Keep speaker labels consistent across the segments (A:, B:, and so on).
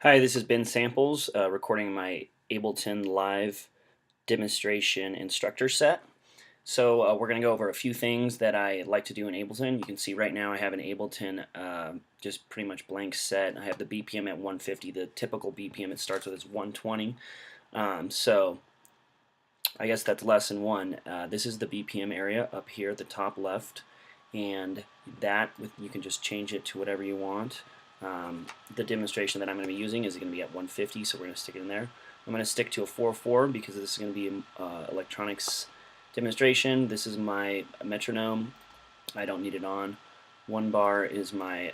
A: Hi, this is Ben Samples, recording my Ableton Live demonstration instructor set. So we're going to go over a few things that I like to do in Ableton. You can see right now I have an Ableton just pretty much blank set. I have the BPM at 150. The typical BPM it starts with is 120. So I guess that's lesson one. This is the BPM area up here at the top left, and you can just change it to whatever you want. The demonstration that I'm going to be using is going to be at 150, so we're going to stick it in there. I'm going to stick to a 4/4 because this is going to be an electronics demonstration. This is my metronome. I don't need it on. 1 bar is my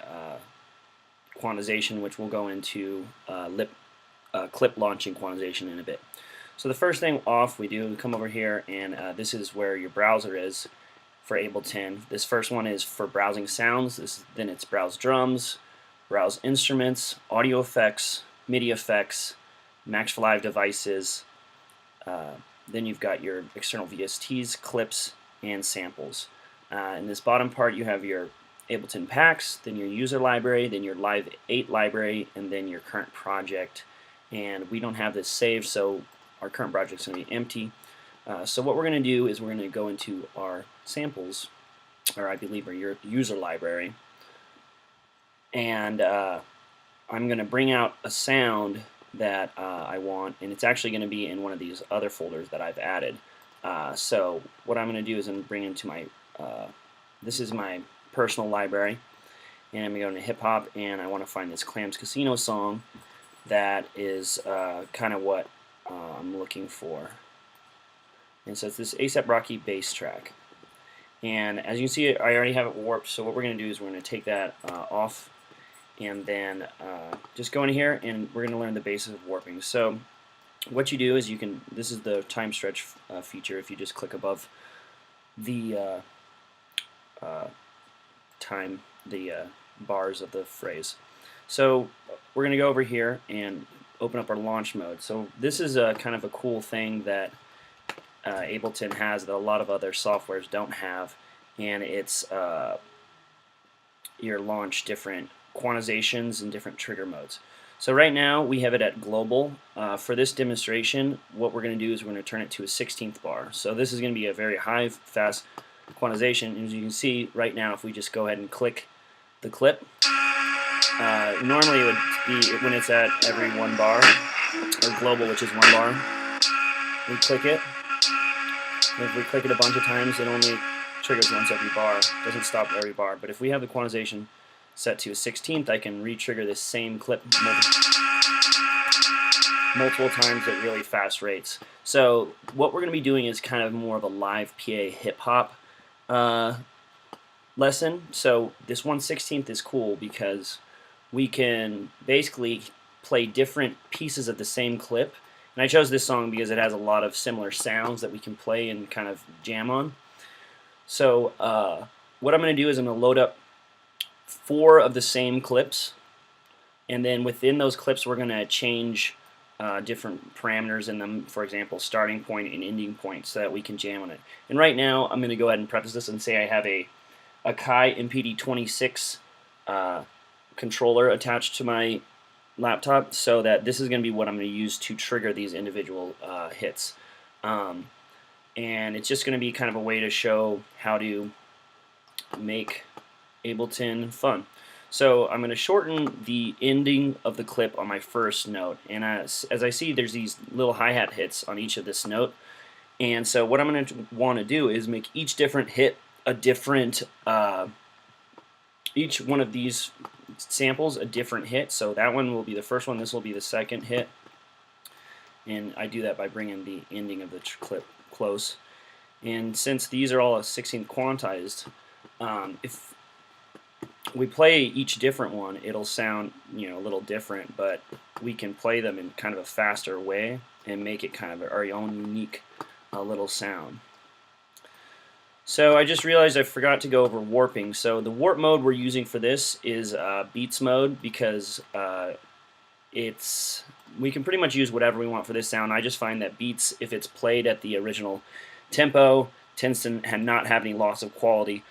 A: quantization, which we'll go into clip launching quantization in a bit. So the first thing off we do, we come over here, and this is where your browser is for Ableton. This first one is for browsing sounds. Then it's browse drums, browse instruments, audio effects, MIDI effects, Max for Live devices. Then you've got your external VSTs, clips, and samples. In this bottom part you have your Ableton packs, then your user library, then your Live 8 library, and then your current project. And we don't have this saved, so our current project is going to be empty. So what we're going to do is we're going to go into our samples, or I believe our user library, and I'm going to bring out a sound that I want, and it's actually going to be in one of these other folders that I've added. So what I'm going to do is I'm going to bring into my, this is my personal library, and I'm going to go into hip hop, and I want to find this Clams Casino song that is kind of what I'm looking for. And so it's this A$AP Rocky bass track. And as you can see, I already have it warped, so what we're going to do is we're going to take that off, and then just go in here, and we're going to learn the basics of warping. So what you do is this is the time stretch feature. If you just click above the bars of the phrase. So we're going to go over here and open up our launch mode. So this is a kind of a cool thing that Ableton has that a lot of other softwares don't have, and it's your launch different quantizations and different trigger modes. So right now we have it at global. For this demonstration, what we're going to do is we're going to turn it to a 16th bar. So this is going to be a very high, fast quantization. And as you can see right now, if we just go ahead and click the clip, normally it would be when it's at every 1 bar, or global, which is 1 bar. We click it. And if we click it a bunch of times, it only triggers once every bar. It doesn't stop at every bar. But if we have the quantization set to a 16th, I can re-trigger this same clip multiple times at really fast rates. So what we're going to be doing is kind of more of a live PA hip-hop lesson. So this 1/16th is cool because we can basically play different pieces of the same clip. And I chose this song because it has a lot of similar sounds that we can play and kind of jam on. So what I'm going to do is I'm going to load up 4 of the same clips, and then within those clips we're going to change different parameters in them, for example starting point and ending point, so that we can jam on it. And right now I'm going to go ahead and preface this and say I have a Kai MPD26 controller attached to my laptop, so that this is going to be what I'm going to use to trigger these individual hits. And it's just going to be kind of a way to show how to make Ableton fun. So I'm going to shorten the ending of the clip on my first note, and as I see, there's these little hi-hat hits on each of this note, and so what I'm going to want to do is make each different hit a different each one of these samples a different hit. So that one will be the first one, this will be the second hit, and I do that by bringing the ending of the clip close. And since these are all a 16th quantized, if we play each different one, it'll sound a little different, but we can play them in kind of a faster way and make it kind of our own unique little sound. So I just realized I forgot to go over warping. So the warp mode we're using for this is Beats mode, because we can pretty much use whatever we want for this sound. I just find that Beats, if it's played at the original tempo, tends to not have any loss of quality.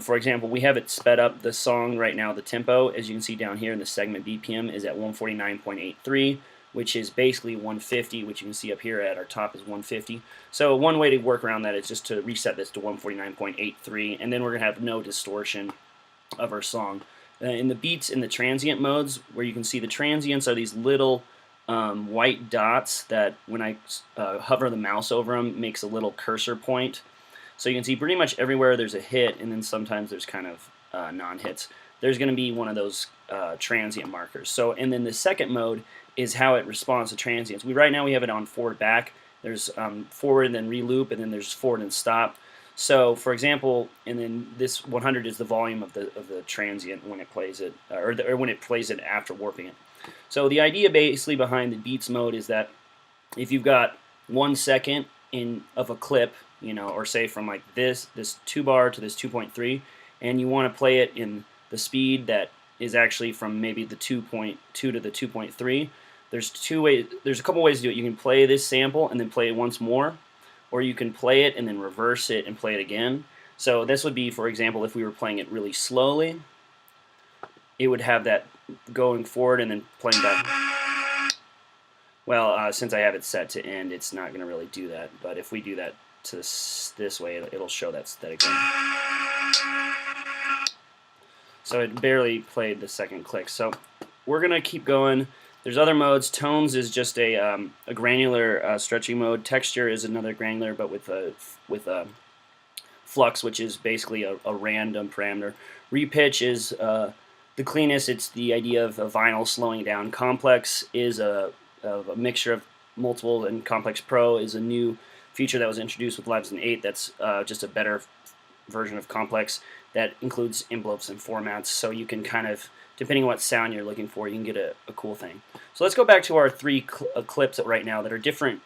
A: For example, we have it sped up. The song right now, the tempo, as you can see down here in the segment BPM, is at 149.83, which is basically 150, which you can see up here at our top is 150. So one way to work around that is just to reset this to 149.83, and then we're going to have no distortion of our song. In the beats in the transient modes, where you can see the transients are these little white dots that when I hover the mouse over them makes a little cursor point. So you can see pretty much everywhere there's a hit, and then sometimes there's kind of non-hits. There's going to be one of those transient markers. So, and then the second mode is how it responds to transients. Right now we have it on forward back. There's forward and then reloop, and then there's forward and stop. So, for example, and then this 100 is the volume of the transient when it plays it, or when it plays it after warping it. So the idea basically behind the beats mode is that if you've got 1 second of a clip, you know, or say from like this 2 bar to this 2.3, and you want to play it in the speed that is actually from maybe the 2.2 to the 2.3. There's a couple ways to do it. You can play this sample and then play it once more, or you can play it and then reverse it and play it again. So this would be, for example, if we were playing it really slowly, it would have that going forward and then playing back. Well, since I have it set to end, it's not going to really do that. But if we do that to this way, it'll show that again. So it barely played the second click. So we're going to keep going. There's other modes. Tones is just a granular stretching mode. Texture is another granular, but with a flux, which is basically a random parameter. Repitch is the cleanest. It's the idea of a vinyl slowing down. Complex is a mixture of multiple, and Complex Pro is a new feature that was introduced with Ableton 8 that's just a better version of Complex that includes envelopes and formats, so you can kind of, depending on what sound you're looking for, you can get a cool thing. So let's go back to our 3 clips right now that are different.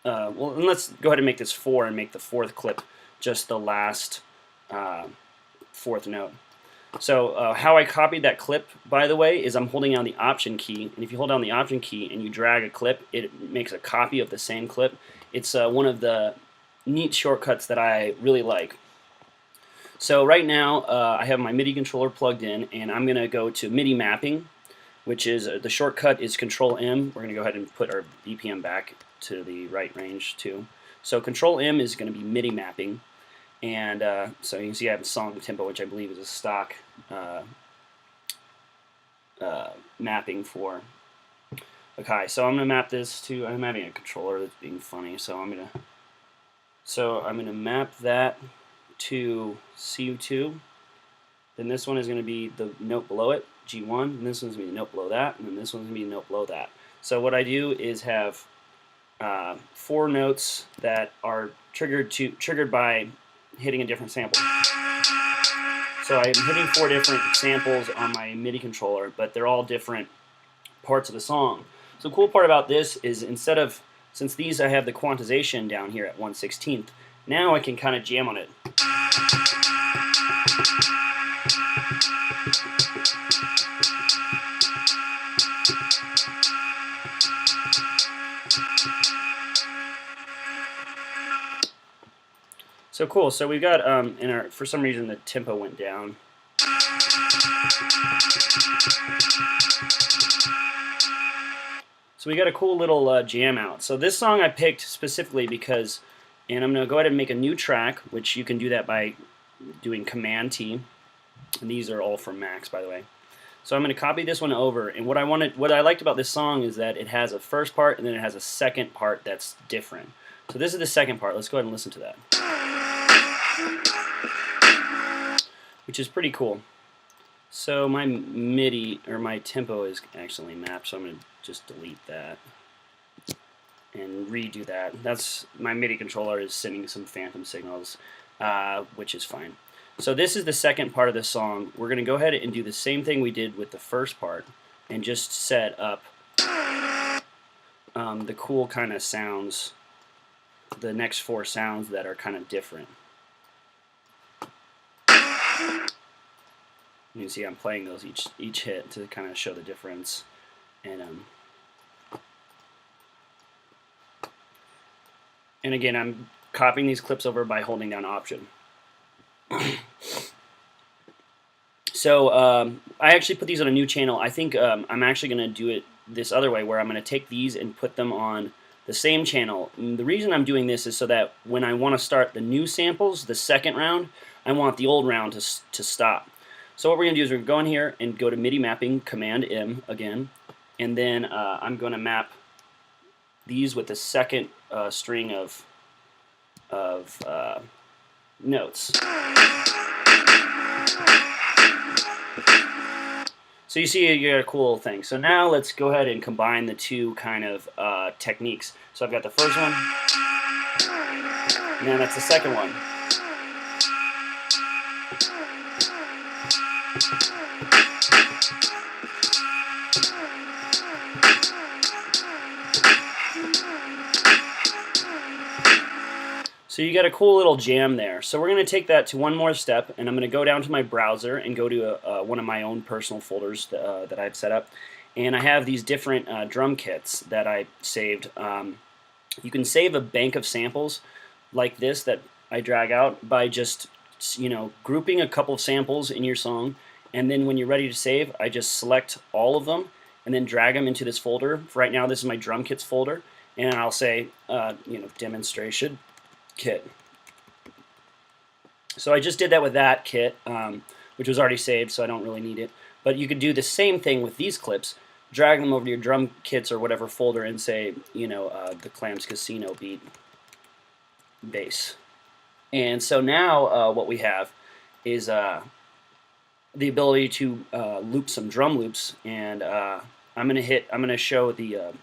A: Well, and let's go ahead and make this 4 and make the 4th clip just the last 4th note. So how I copied that clip, by the way, is I'm holding down the Option key, and if you hold down the Option key and you drag a clip, it makes a copy of the same clip. It's one of the neat shortcuts that I really like. So right now I have my MIDI controller plugged in, and I'm going to go to MIDI mapping, which is the shortcut is Control-M. We're going to go ahead and put our BPM back to the right range too. So Control-M is going to be MIDI mapping. And so you can see I have a song tempo, which I believe is a stock mapping for Akai. So I'm going to map this to, I'm having a controller that's being funny, so I'm going to map that to CU2. Then this one is going to be the note below it, G1, and this one's going to be the note below that, and then this one's going to be the note below that. So what I do is have 4 notes that are triggered by hitting a different sample. So I'm hitting 4 different samples on my MIDI controller, but they're all different parts of the song. So the cool part about this is since these I have the quantization down here at 1/16, now I can kind of jam on it. So cool. So we've got for some reason the tempo went down. So we got a cool little jam out. So this song I picked specifically because, and I'm going to go ahead and make a new track, which you can do that by doing Command T. And these are all from Macs, by the way. So I'm going to copy this one over, and what I liked about this song is that it has a first part and then it has a second part that's different. So this is the second part. Let's go ahead and listen to that, which is pretty cool. So my MIDI, or my tempo, is actually mapped, so I'm going to just delete that and redo that. That's my MIDI controller is sending some phantom signals, which is fine. So this is the second part of the song. We're going to go ahead and do the same thing we did with the first part and just set up the cool kind of sounds, the next 4 sounds that are kind of different. You can see I'm playing those each hit to kind of show the difference. And again, I'm copying these clips over by holding down Option. So I actually put these on a new channel. I think I'm actually going to do it this other way, where I'm going to take these and put them on the same channel. And the reason I'm doing this is so that when I want to start the new samples, the second round, I want the old round to stop. So what we're going to do is we're going to go in here and go to MIDI mapping, Command M again, and then I'm going to map these with the second string of notes. So you see you got a cool thing. So now let's go ahead and combine the two kind of techniques. So I've got the first one, and then that's the second one. So you got a cool little jam there. So we're going to take that to one more step, and I'm going to go down to my browser and go to one of my own personal folders that I've set up. And I have these different drum kits that I saved. You can save a bank of samples like this that I drag out by just, you know, grouping a couple of samples in your song, and then when you're ready to save, I just select all of them and then drag them into this folder. For right now, this is my drum kits folder, and I'll say, you know, demonstration kit. So I just did that with that kit, which was already saved, so I don't really need it. But you could do the same thing with these clips, drag them over to your drum kits or whatever folder, and say, you know, the Clams Casino beat bass. And so now what we have is the ability to loop some drum loops, and I'm gonna show the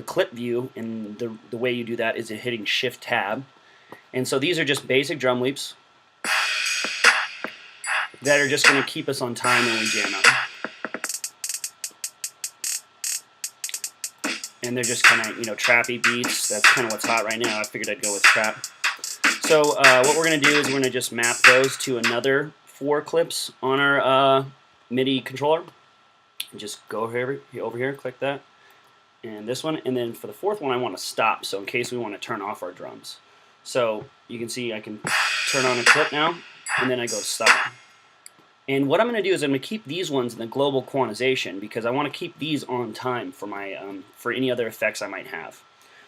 A: clip view, and the way you do that is hitting Shift Tab. And so these are just basic drum loops that are just going to keep us on time when we jam out. And they're just kind of, you know, trappy beats. That's kind of what's hot right now. I figured I'd go with trap. So what we're going to do is we're going to just map those to another 4 clips on our MIDI controller. And just go over here, click that, and this one. And then for the 4th one, I want to stop, so in case we want to turn off our drums. So you can see I can turn on a clip now, and then I go stop. And what I'm going to do is I'm going to keep these ones in the global quantization, because I want to keep these on time for my for any other effects I might have.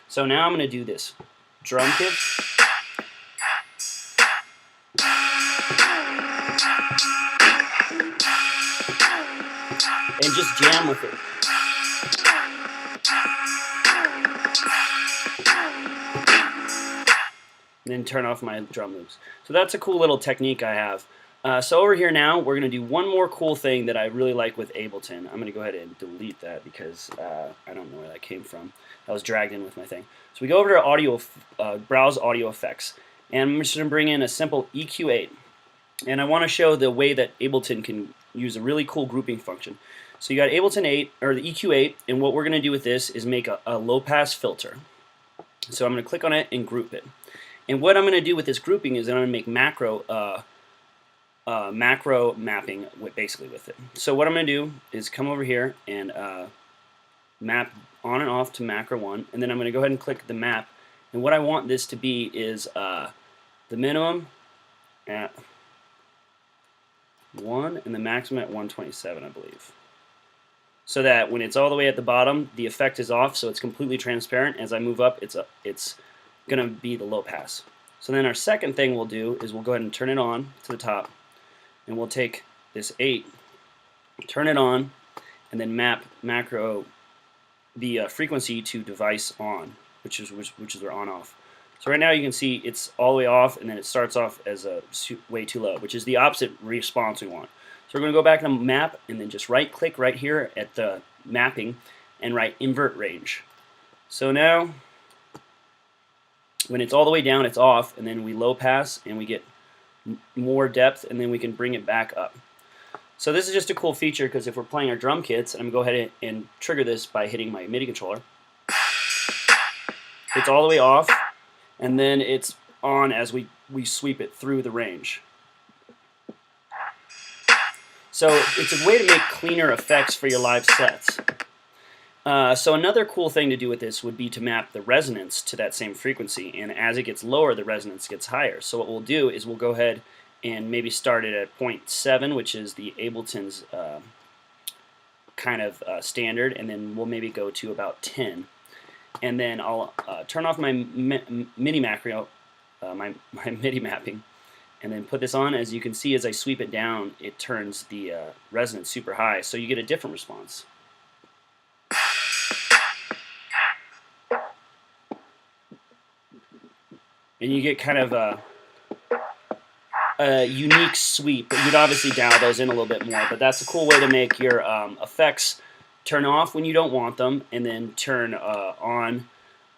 A: So now I'm going to do this drum kit, and just jam with it. And then turn off my drum loops. So that's a cool little technique I have. So over here now, we're going to do one more cool thing that I really like with Ableton. I'm going to go ahead and delete that because I don't know where that came from. That was dragged in with my thing. So we go over to audio, browse audio effects, and I'm just going to bring in a simple EQ8. And I want to show the way that Ableton can use a really cool grouping function. So you got Ableton 8, or the EQ8, and what we're going to do with this is make a low-pass filter. So I'm going to click on it and group it. And what I'm going to do with this grouping is I'm going to make macro mapping basically with it. So what I'm going to do is come over here and map on and off to macro 1, and then I'm going to go ahead and click the map. And what I want this to be is the minimum at 1 and the maximum at 127, I believe. So that when it's all the way at the bottom, the effect is off, so it's completely transparent. As I move up, it's going to be the low pass. So then our second thing we'll do is we'll go ahead and turn it on to the top, and we'll take this 8, turn it on, and then map macro the frequency to device on, which is their on off. So right now you can see it's all the way off, and then it starts off as a way too low, which is the opposite response we want. So we're going to go back to map, and then just right click right here at the mapping and write invert range. So now when it's all the way down, it's off, and then we low pass and we get more depth, and then we can bring it back up. So this is just a cool feature, because if we're playing our drum kits, I'm going to go ahead and trigger this by hitting my MIDI controller. It's all the way off, and then it's on as we sweep it through the range. So it's a way to make cleaner effects for your live sets. So another cool thing to do with this would be to map the resonance to that same frequency, and as it gets lower, the resonance gets higher. So what we'll do is we'll go ahead and maybe start it at 0.7, which is the Ableton's kind of standard, and then we'll maybe go to about 10. And then I'll turn off my MIDI macro, my MIDI mapping, and then put this on. As you can see, as I sweep it down, it turns the resonance super high, so you get a different response. And you get kind of a unique sweep, but you'd obviously dial those in a little bit more. But that's a cool way to make your effects turn off when you don't want them, and then turn on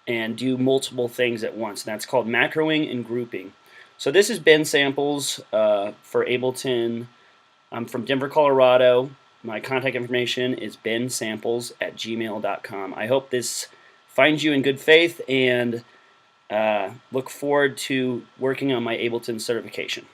A: and do multiple things at once. And that's called macroing and grouping. So this is Ben Samples for Ableton. I'm from Denver, Colorado. My contact information is bensamples@gmail.com. I hope this finds you in good faith, and look forward to working on my Ableton certification.